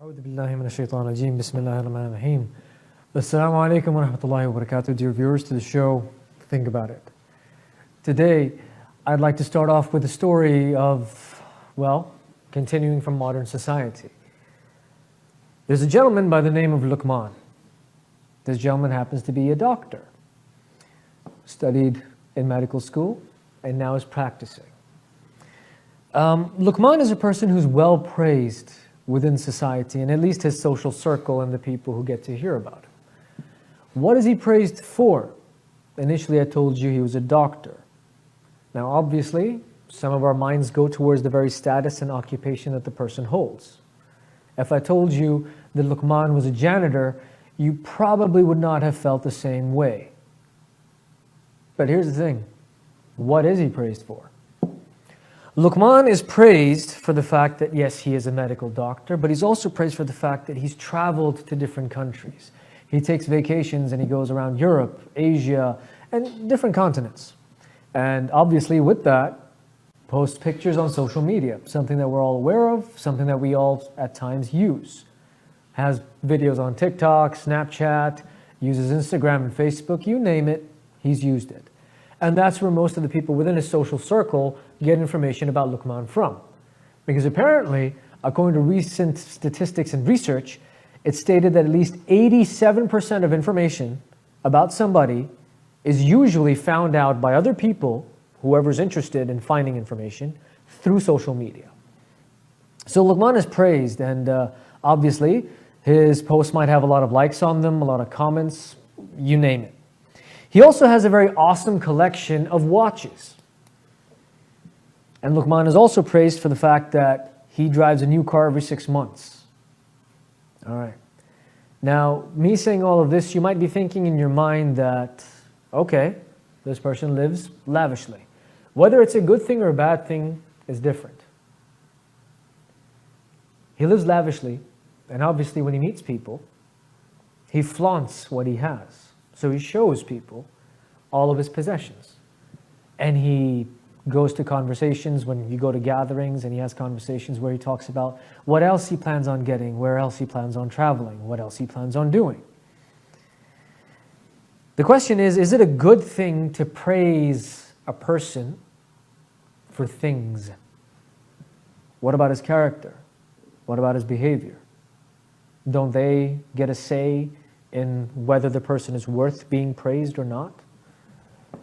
أعوذ بالله من الشيطان الرجيم. بسم الله الرحمن الرحيم. Assalamu alaikum wa rahmatullahi wa barakatuh. Dear viewers to the show, think about it. Today, I'd like to start off with a story of, well, continuing from modern society. There's a gentleman by the name of Luqman. This gentleman happens to be a doctor. Studied in medical school and now is practicing. Luqman is a person who's well praised within society, and at least his social circle and the people who get to hear about him. What is he praised for? Initially, I told you he was a doctor. Now, obviously, some of our minds go towards the very status and occupation that the person holds. If I told you that Luqman was a janitor, you probably would not have felt the same way. But here's the thing. What is he praised for? Luqman is praised for the fact that, yes, he is a medical doctor, but he's also praised for the fact that he's traveled to different countries. He takes vacations and he goes around Europe, Asia, and different continents. And obviously with that, posts pictures on social media, something that we're all aware of, something that we all at times use. Has videos on TikTok, Snapchat, uses Instagram and Facebook, you name it, he's used it. And that's where most of the people within his social circle get information about Luqman from. Because apparently, according to recent statistics and research, it's stated that at least 87% of information about somebody is usually found out by other people, whoever's interested in finding information, through social media. So Luqman is praised, and obviously, his posts might have a lot of likes on them, a lot of comments, you name it. He also has a very awesome collection of watches. And Luqman is also praised for the fact that he drives a new car every 6 months. All right. Now, me saying all of this, you might be thinking in your mind that, okay, this person lives lavishly. Whether it's a good thing or a bad thing is different. He lives lavishly, and obviously when he meets people, he flaunts what he has. So he shows people all of his possessions. And he goes to conversations when you go to gatherings, and he has conversations where he talks about what else he plans on getting, where else he plans on traveling, what else he plans on doing. The question is it a good thing to praise a person for things? What about his character? What about his behavior? Don't they get a say in whether the person is worth being praised or not?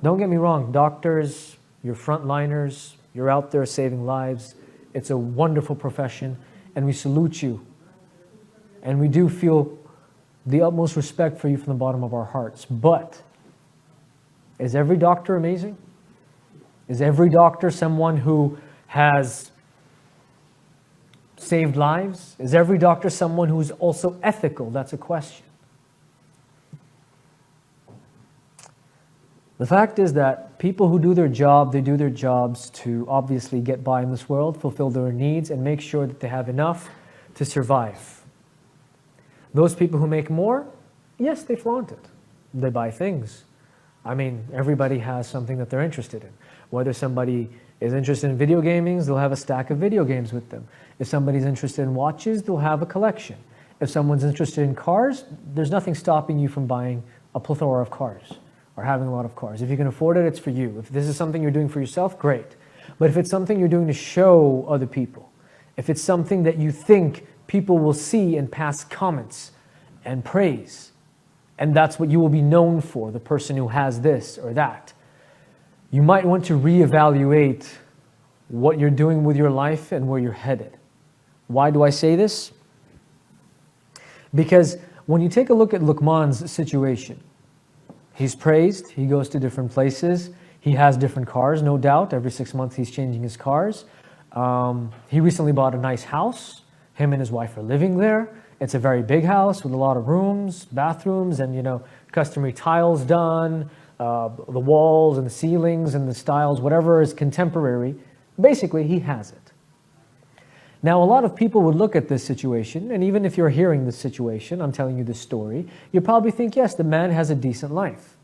Don't get me wrong, doctors, you're frontliners, you're out there saving lives. It's a wonderful profession, and we salute you. And we do feel the utmost respect for you from the bottom of our hearts. But is every doctor amazing? Is every doctor someone who has saved lives? Is every doctor someone who's also ethical? That's a question. The fact is that people who do their job, they do their jobs to obviously get by in this world, fulfill their needs, and make sure that they have enough to survive. Those people who make more, yes, they flaunt it. They buy things. I mean, everybody has something that they're interested in. Whether somebody is interested in video gaming, they'll have a stack of video games with them. If somebody's interested in watches, they'll have a collection. If someone's interested in cars, there's nothing stopping you from buying a plethora of cars, or having a lot of cars. If you can afford it, it's for you. If this is something you're doing for yourself, great. But if it's something you're doing to show other people, if it's something that you think people will see and pass comments and praise, and that's what you will be known for, the person who has this or that, you might want to reevaluate what you're doing with your life and where you're headed. Why do I say this? Because when you take a look at Luqman's situation, he's praised, he goes to different places, he has different cars, no doubt. Every 6 months he's changing his cars. He recently bought a nice house. Him and his wife are living there. It's a very big house with a lot of rooms, bathrooms, and customary tiles done, the walls and the ceilings and the styles, whatever is contemporary. Basically, he has it. Now, a lot of people would look at this situation, and even if you're hearing this situation, I'm telling you this story, you probably think, yes, the man has a decent life.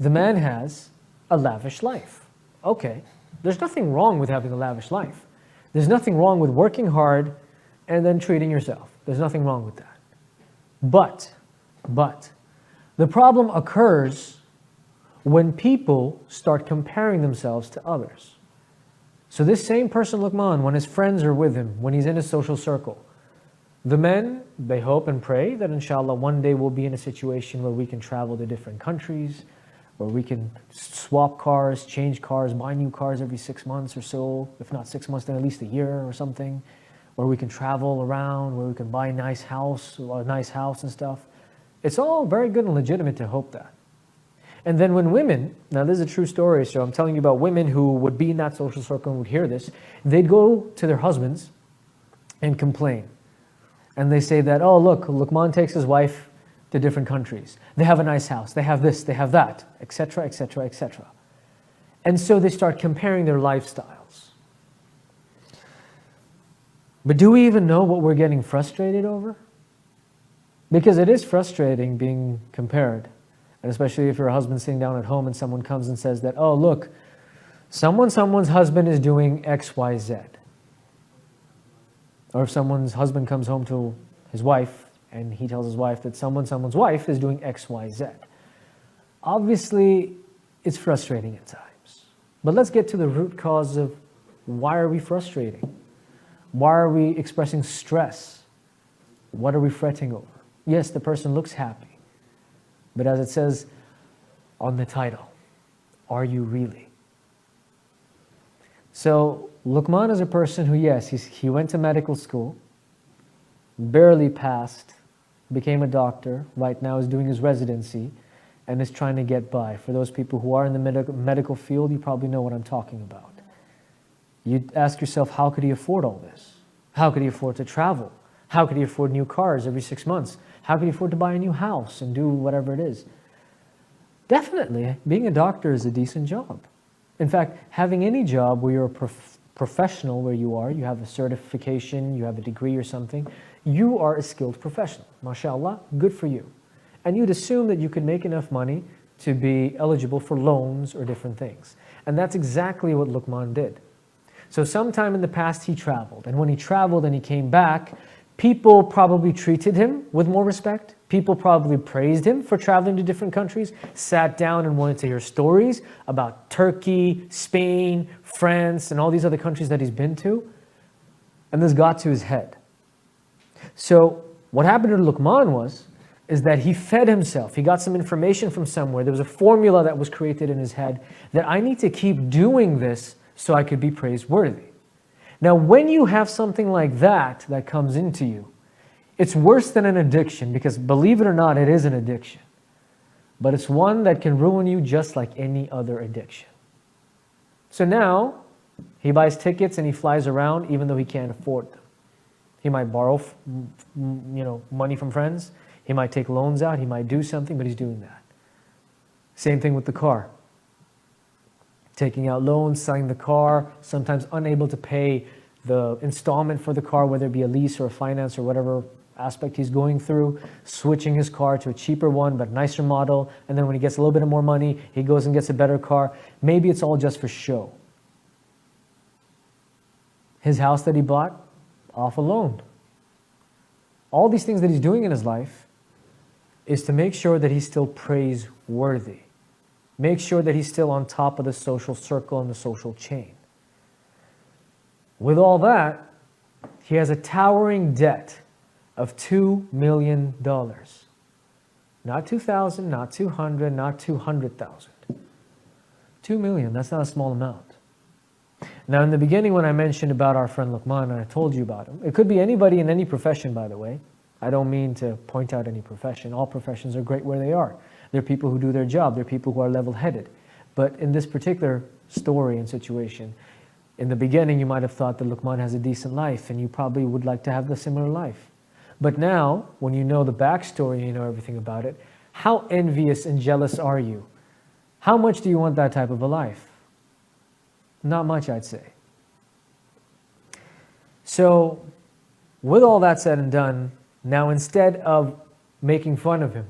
The man has a lavish life. Okay, there's nothing wrong with having a lavish life. There's nothing wrong with working hard, and then treating yourself. There's nothing wrong with that. But, the problem occurs when people start comparing themselves to others. So this same person, Luqman, when his friends are with him, when he's in his social circle, the men, they hope and pray that inshallah one day we'll be in a situation where we can travel to different countries, where we can swap cars, change cars, buy new cars every 6 months or so, if not 6 months, then at least a year or something, where we can travel around, where we can buy a nice house and stuff. It's all very good and legitimate to hope that. And then when women, now this is a true story, so I'm telling you about women who would be in that social circle and would hear this, they'd go to their husbands and complain. And they say that, oh look, Luqman takes his wife to different countries. They have a nice house, they have this, they have that, etc., etc., etc. And so they start comparing their lifestyles. But do we even know what we're getting frustrated over? Because it is frustrating being compared. And especially if you're a husband sitting down at home and someone comes and says that, oh look, someone's husband is doing X, Y, Z. Or if someone's husband comes home to his wife and he tells his wife that someone's wife is doing X, Y, Z. Obviously, it's frustrating at times. But let's get to the root cause of why are we frustrating? Why are we expressing stress? What are we fretting over? Yes, the person looks happy. But as it says on the title, are you really? So Luqman is a person who, yes, he went to medical school, barely passed, became a doctor, right now is doing his residency, and is trying to get by. For those people who are in the medical field, you probably know what I'm talking about. You ask yourself, how could he afford all this? How could he afford to travel? How could he afford new cars every 6 months? How could he afford to buy a new house and do whatever it is? Definitely, being a doctor is a decent job. In fact, having any job where you're a professional, where you have a certification, you have a degree or something, you are a skilled professional. MashaAllah, good for you. And you'd assume that you could make enough money to be eligible for loans or different things. And that's exactly what Luqman did. So sometime in the past he traveled, and when he traveled and he came back, people probably treated him with more respect. People probably praised him for traveling to different countries, sat down and wanted to hear stories about Turkey, Spain, France, and all these other countries that he's been to. And this got to his head. So what happened to Luqman is that he fed himself. He got some information from somewhere. There was a formula that was created in his head that I need to keep doing this so I could be praiseworthy. Now, when you have something like that comes into you, it's worse than an addiction, because believe it or not, it is an addiction. But it's one that can ruin you just like any other addiction. So now, he buys tickets and he flies around even though he can't afford them. He might borrow money from friends. He might take loans out. He might do something, but he's doing that. Same thing with the car. Taking out loans, selling the car, sometimes unable to pay the installment for the car, whether it be a lease or a finance or whatever aspect he's going through, switching his car to a cheaper one but nicer model, and then when he gets a little bit more money, he goes and gets a better car. Maybe it's all just for show. His house that he bought, off a loan. All these things that he's doing in his life is to make sure that he's still praiseworthy. Make sure that he's still on top of the social circle and the social chain. With all that, he has a towering debt of $2 million. Not 2,000, not 200, not 200,000. 2 million, that's not a small amount. Now in the beginning when I mentioned about our friend Luqman, and I told you about him, it could be anybody in any profession, by the way. I don't mean to point out any profession. All professions are great where they are. There are people who do their job. There are people who are level-headed. But in this particular story and situation, in the beginning you might have thought that Luqman has a decent life and you probably would like to have the similar life. But now, when you know the backstory and you know everything about it, how envious and jealous are you? How much do you want that type of a life? Not much, I'd say. So, with all that said and done, now instead of making fun of him,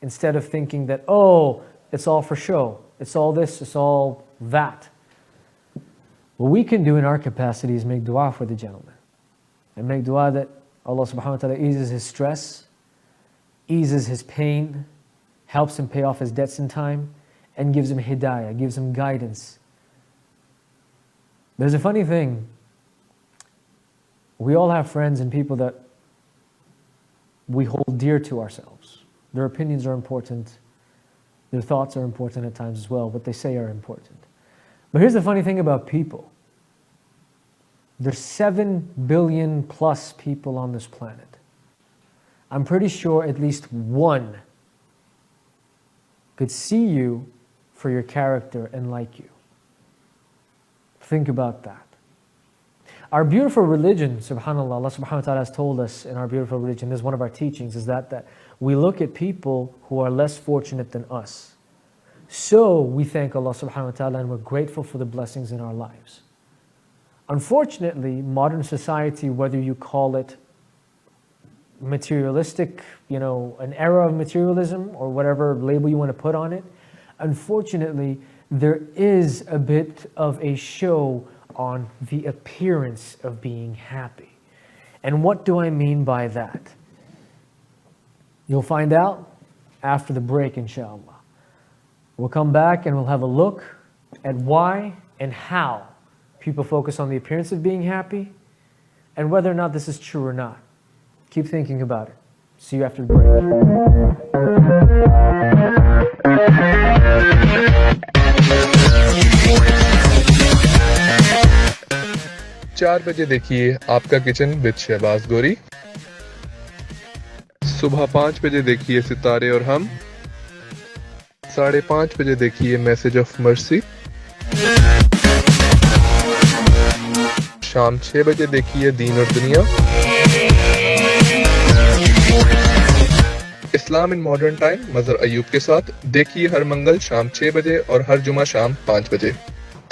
instead of thinking that, oh, it's all for show, it's all this, it's all that, what we can do in our capacity is make dua for the gentleman. and make dua that Allah subhanahu wa ta'ala eases his stress, eases his pain, helps him pay off his debts in time, and gives him hidayah, gives him guidance. There's a funny thing. We all have friends and people that we hold dear to ourselves. Their opinions are important. Their thoughts are important at times as well. What they say are important. But here's the funny thing about people. There's 7 billion plus people on this planet. I'm pretty sure at least one could see you for your character and like you. Think about that. Our beautiful religion, subhanAllah, Allah subhanahu wa ta'ala has told us in our beautiful religion, this is one of our teachings, is that we look at people who are less fortunate than us. So we thank Allah subhanahu wa ta'ala and we're grateful for the blessings in our lives. Unfortunately, modern society, whether you call it materialistic, an era of materialism or whatever label you want to put on it, unfortunately, there is a bit of a show on the appearance of being happy. And what do I mean by that? You'll find out after the break, inshallah. We'll come back and we'll have a look at why and how people focus on the appearance of being happy and whether or not this is true or not. Keep thinking about it. See you after the break. 4 बजे देखिए आपका kitchen with Shahbaz गोरी। सुबह 5 बजे देखिए सितारे और हम। 5:30 बजे देखिए मैसेज ऑफ मर्सी। शाम 6 बजे देखिए दीन और दुनिया। इस्लाम इन मॉडर्न टाइम मजहर अयूब के साथ देखिए हर मंगल शाम 6 बजे और हर जुमा शाम 5 बजे।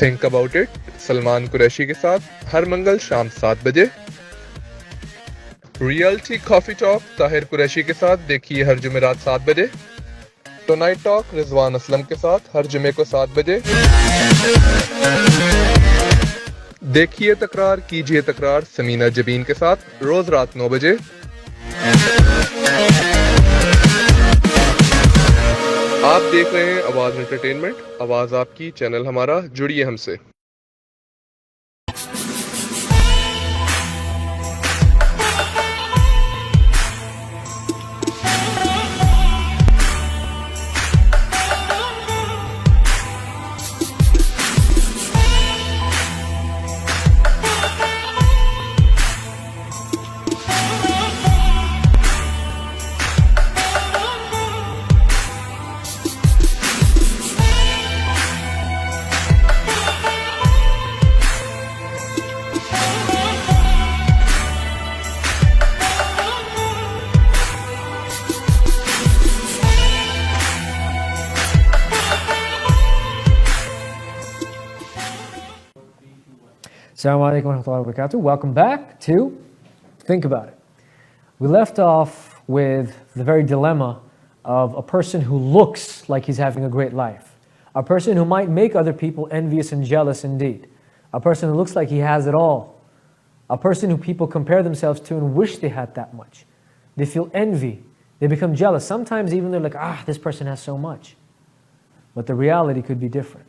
Think about it Salman Qureshi के साथ हर मंगल शाम 7 बजे। Reality coffee talk Tahir Qureshi के साथ देखिए हर जुमेरात 7 बजे। टुनाइट टॉक रिजवान असलम के साथ हर जुमे को 7 बजे। देखिए तकरार कीजिए तकरार समीना जबीन के साथ रोज रात 9 बजे। आप देख रहे हैं आवाज एंटरटेनमेंट, आवाज आपकी, चैनल हमारा, जुड़िए हमसे। Assalamu alaikum wa rahmatullahi wa barakatuh. Welcome back to Think About It. We left off with the very dilemma of a person who looks like he's having a great life. A person who might make other people envious and jealous indeed. A person who looks like he has it all. A person who people compare themselves to and wish they had that much. They feel envy. They become jealous. Sometimes even they're like, this person has so much. But the reality could be different.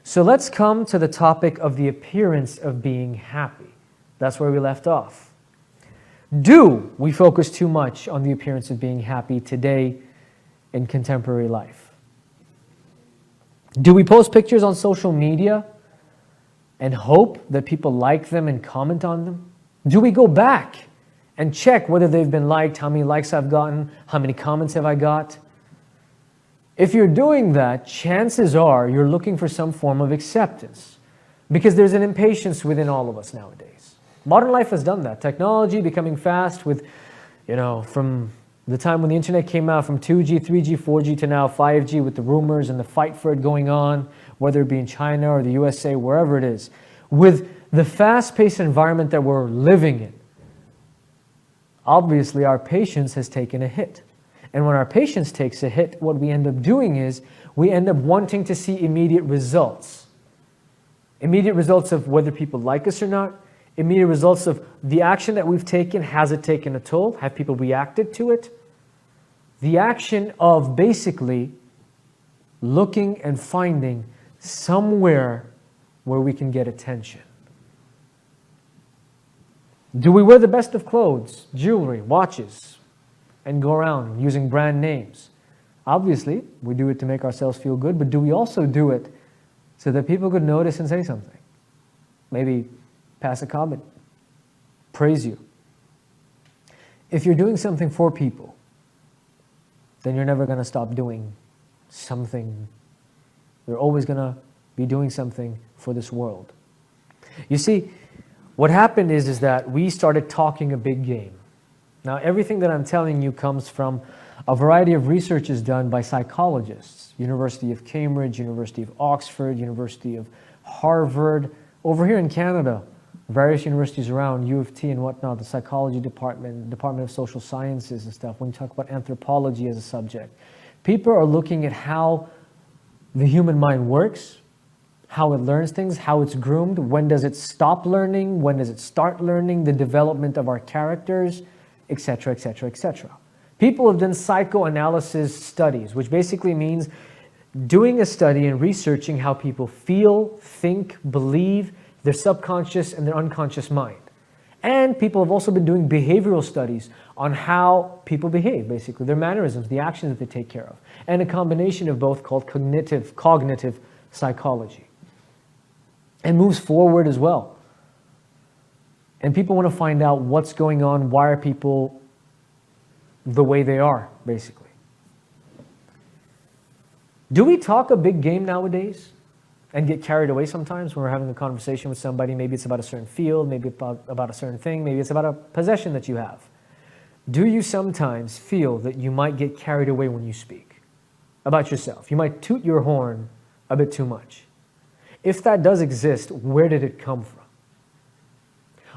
So let's come to the topic of the appearance of being happy. That's where we left off. Do we focus too much on the appearance of being happy today in contemporary life? Do we post pictures on social media and hope that people like them and comment on them? Do we go back and check whether they've been liked, how many likes I've gotten, how many comments have I got? If you're doing that, chances are you're looking for some form of acceptance because there's an impatience within all of us nowadays. Modern life has done that. Technology becoming fast with, from the time when the internet came out, from 2G, 3G, 4G to now 5G with the rumors and the fight for it going on, whether it be in China or the USA, wherever it is. With the fast-paced environment that we're living in, obviously our patience has taken a hit. And when our patience takes a hit, what we end up doing is we end up wanting to see immediate results. Immediate results of whether people like us or not. Immediate results of the action that we've taken, has it taken a toll? Have people reacted to it? The action of basically looking and finding somewhere where we can get attention. Do we wear the best of clothes, jewelry, watches, and go around using brand names? Obviously, we do it to make ourselves feel good, but do we also do it so that people could notice and say something? Maybe pass a comment, praise you. If you're doing something for people, then you're never going to stop doing something. You're always going to be doing something for this world. You see, what happened is that we started talking a big game. Now, everything that I'm telling you comes from a variety of researches done by psychologists. University of Cambridge, University of Oxford, University of Harvard. Over here in Canada, various universities around, U of T and whatnot, the psychology department, Department of Social Sciences and stuff, when you talk about anthropology as a subject. People are looking at how the human mind works, how it learns things, how it's groomed, when does it stop learning, when does it start learning, the development of our characters, etc., etc., etc. People have done psychoanalysis studies, which basically means doing a study and researching how people feel, think, believe, their subconscious and their unconscious mind. And people have also been doing behavioral studies on how people behave, basically, their mannerisms, the actions that they take care of, and a combination of both called cognitive psychology. And moves forward as well. And people want to find out what's going on, why are people the way they are, basically. Do we talk a big game nowadays and get carried away sometimes when we're having a conversation with somebody? Maybe it's about a certain field, maybe about a certain thing, maybe it's about a possession that you have. Do you sometimes feel that you might get carried away when you speak about yourself? You might toot your horn a bit too much. If that does exist, where did it come from?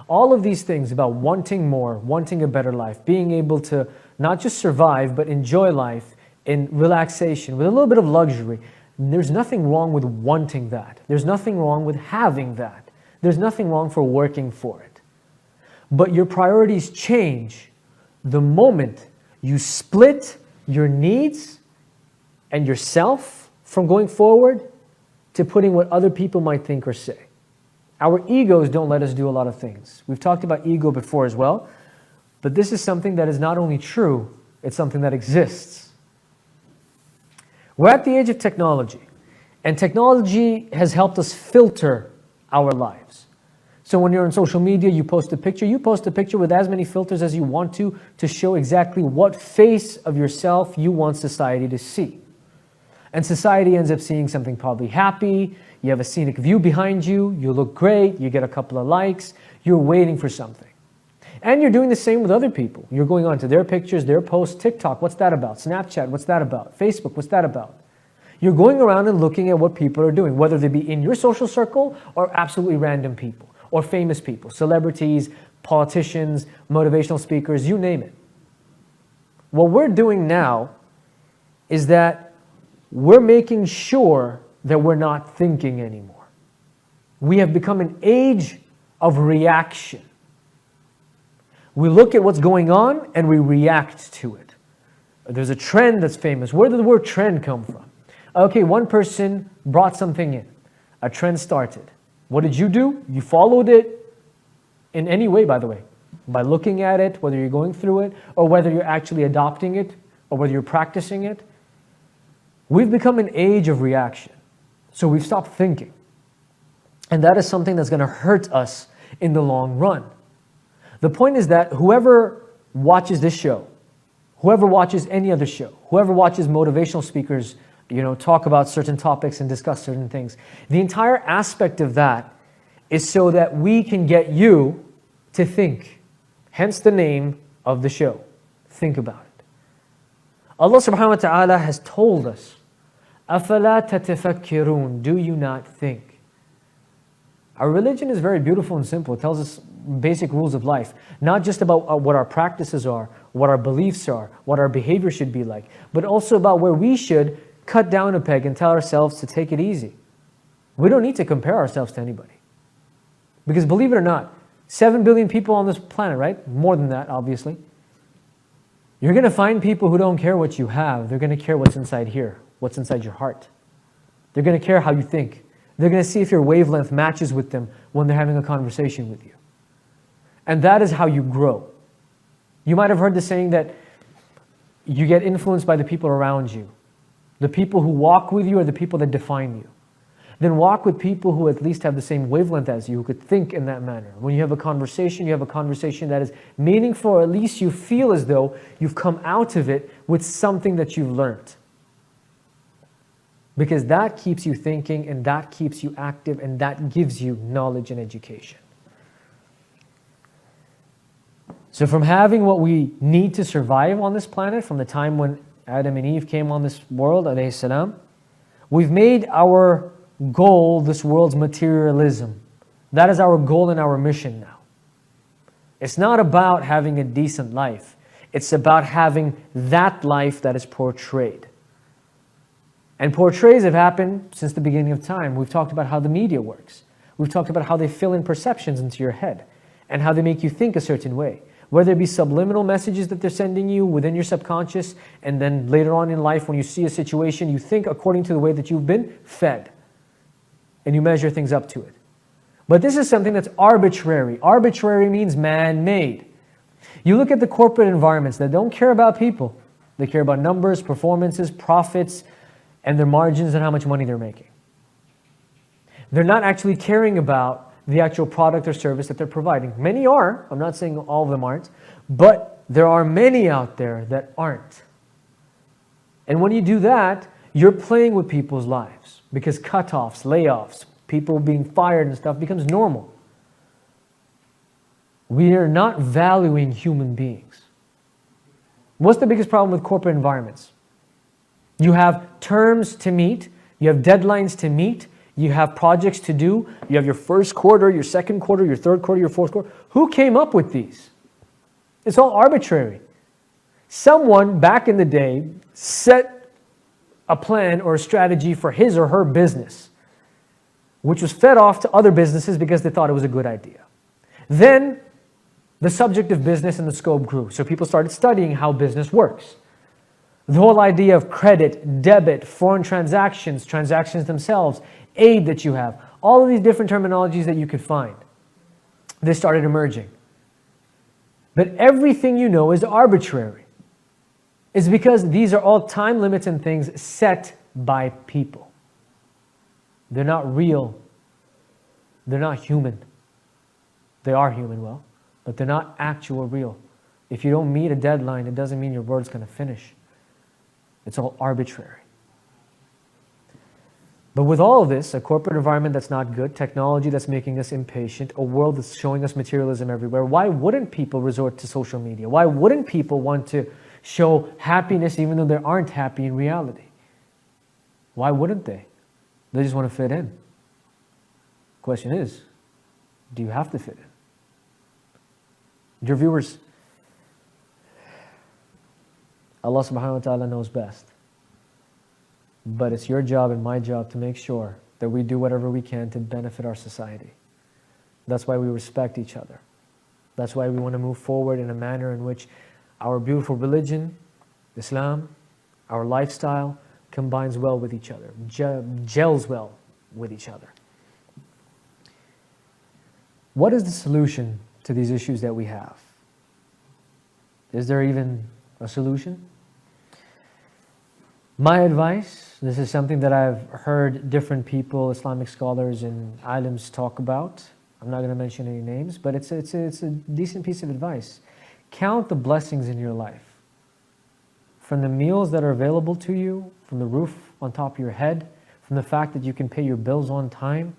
All of these things about wanting more, wanting a better life, being able to not just survive, but enjoy life in relaxation, with a little bit of luxury. There's nothing wrong with wanting that. There's nothing wrong with having that. There's nothing wrong for working for it. But your priorities change the moment you split your needs and yourself from going forward to putting what other people might think or say. Our egos don't let us do a lot of things. We've talked about ego before as well, but this is something that is not only true, it's something that exists. We're at the age of technology, and technology has helped us filter our lives. So when you're on social media, you post a picture with as many filters as you want to show exactly what face of yourself you want society to see. And society ends up seeing something probably happy, you have a scenic view behind you, you look great, you get a couple of likes, you're waiting for something. And you're doing the same with other people. You're going on to their pictures, their posts, TikTok, what's that about? Snapchat, what's that about? Facebook, what's that about? You're going around and looking at what people are doing, whether they be in your social circle or absolutely random people, or famous people, celebrities, politicians, motivational speakers, you name it. What we're doing now is that we're making sure that we're not thinking anymore. We have become an age of reaction. We look at what's going on and we react to it. There's a trend that's famous. Where did the word trend come from? Okay, one person brought something in. A trend started. What did you do? You followed it in any way, by the way. By looking at it, whether you're going through it, or whether you're actually adopting it, or whether you're practicing it. We've become an age of reaction. So we've stopped thinking. And that is something that's going to hurt us in the long run. The point is that whoever watches this show, whoever watches any other show, whoever watches motivational speakers, talk about certain topics and discuss certain things, the entire aspect of that is so that we can get you to think. Hence the name of the show. Think about it. Allah subhanahu wa ta'ala has told us, أَفَلَا تَتَفَكِّرُونَ, do you not think? Our religion is very beautiful and simple. It tells us basic rules of life, not just about what our practices are, what our beliefs are, what our behavior should be like, but also about where we should cut down a peg and tell ourselves to take it easy. We don't need to compare ourselves to anybody. Because believe it or not, 7 billion people on this planet, right? More than that, obviously. You're going to find people who don't care what you have. They're going to care what's inside here, what's inside your heart. They're going to care how you think. They're going to see if your wavelength matches with them when they're having a conversation with you. And that is how you grow. You might have heard the saying that you get influenced by the people around you. The people who walk with you are the people that define you. Then walk with people who at least have the same wavelength as you, who could think in that manner. When you have a conversation that is meaningful, or at least you feel as though you've come out of it with something that you've learned. Because that keeps you thinking, and that keeps you active, and that gives you knowledge and education. So from having what we need to survive on this planet, from the time when Adam and Eve came on this world, alayhi salam, we've made our goal this world's materialism. That is our goal and our mission now. It's not about having a decent life. It's about having that life that is portrayed. And portrays have happened since the beginning of time. We've talked about how the media works. We've talked about how they fill in perceptions into your head and how they make you think a certain way. Whether it be subliminal messages that they're sending you within your subconscious, and then later on in life when you see a situation, you think according to the way that you've been fed. And you measure things up to it. But this is something that's arbitrary. Arbitrary means man-made. You look at the corporate environments that don't care about people. They care about numbers, performances, profits, and their margins and how much money they're making. They're not actually caring about the actual product or service that they're providing. Many are, I'm not saying all of them aren't, but there are many out there that aren't. And when you do that, you're playing with people's lives, because cutoffs, layoffs, people being fired and stuff becomes normal. We are not valuing human beings. What's the biggest problem with corporate environments? You have terms to meet, you have deadlines to meet, you have projects to do, you have your first quarter, your second quarter, your third quarter, your fourth quarter. Who came up with these? It's all arbitrary. Someone back in the day set a plan or a strategy for his or her business, which was fed off to other businesses because they thought it was a good idea. Then the subject of business and the scope grew, so people started studying how business works. The whole idea of credit, debit, foreign transactions, transactions themselves, aid that you have, all of these different terminologies that you could find, they started emerging. But everything you know is arbitrary. It's because these are all time limits and things set by people. They're not real. They're not human. They are human, well, but they're not actual real. If you don't meet a deadline, it doesn't mean your word's going to finish. It's all arbitrary. But with all of this, a corporate environment that's not good, technology that's making us impatient, a world that's showing us materialism everywhere, why wouldn't people resort to social media? Why wouldn't people want to show happiness even though they aren't happy in reality? Why wouldn't they? They just want to fit in. Question is, do you have to fit in? Dear viewers, Allah subhanahu wa ta'ala knows best. But it's your job and my job to make sure that we do whatever we can to benefit our society. That's why we respect each other. That's why we want to move forward in a manner in which our beautiful religion, Islam, our lifestyle combines well with each other, gels well with each other. What is the solution to these issues that we have? Is there even a solution? My advice, this is something that I've heard different people, Islamic scholars and alims talk about. I'm not going to mention any names, but it's a decent piece of advice. Count the blessings in your life. From the meals that are available to you, from the roof on top of your head, from the fact that you can pay your bills on time,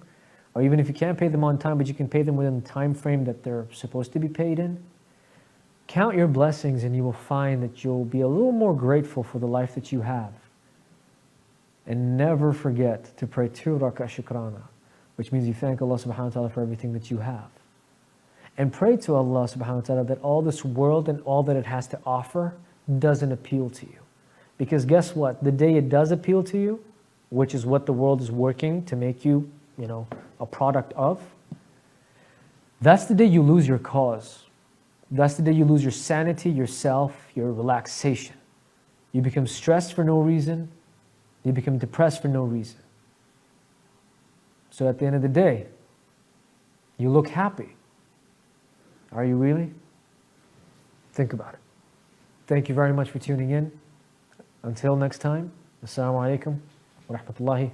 or even if you can't pay them on time, but you can pay them within the time frame that they're supposed to be paid in. Count your blessings and you will find that you'll be a little more grateful for the life that you have. And never forget to pray 2 rak'ah shukrana, which means you thank Allah subhanahu wa ta'ala for everything that you have. And pray to Allah subhanahu wa ta'ala that all this world and all that it has to offer doesn't appeal to you. Because guess what? The day it does appeal to you, which is what the world is working to make you, a product of, That's the day you lose your cause. That's the day you lose your sanity, yourself, your relaxation. You become stressed for no reason. You become depressed for no reason. So at the end of the day, you look happy. Are you really? Think about it. Thank you very much for tuning in. Until next time, Assalamu alaikum wa rahmatullahi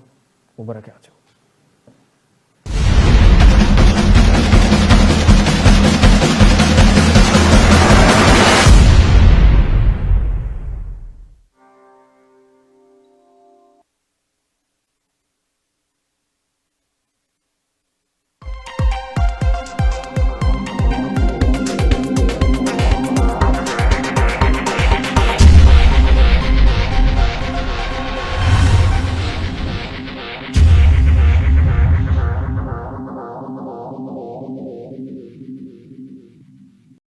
wa barakatuh.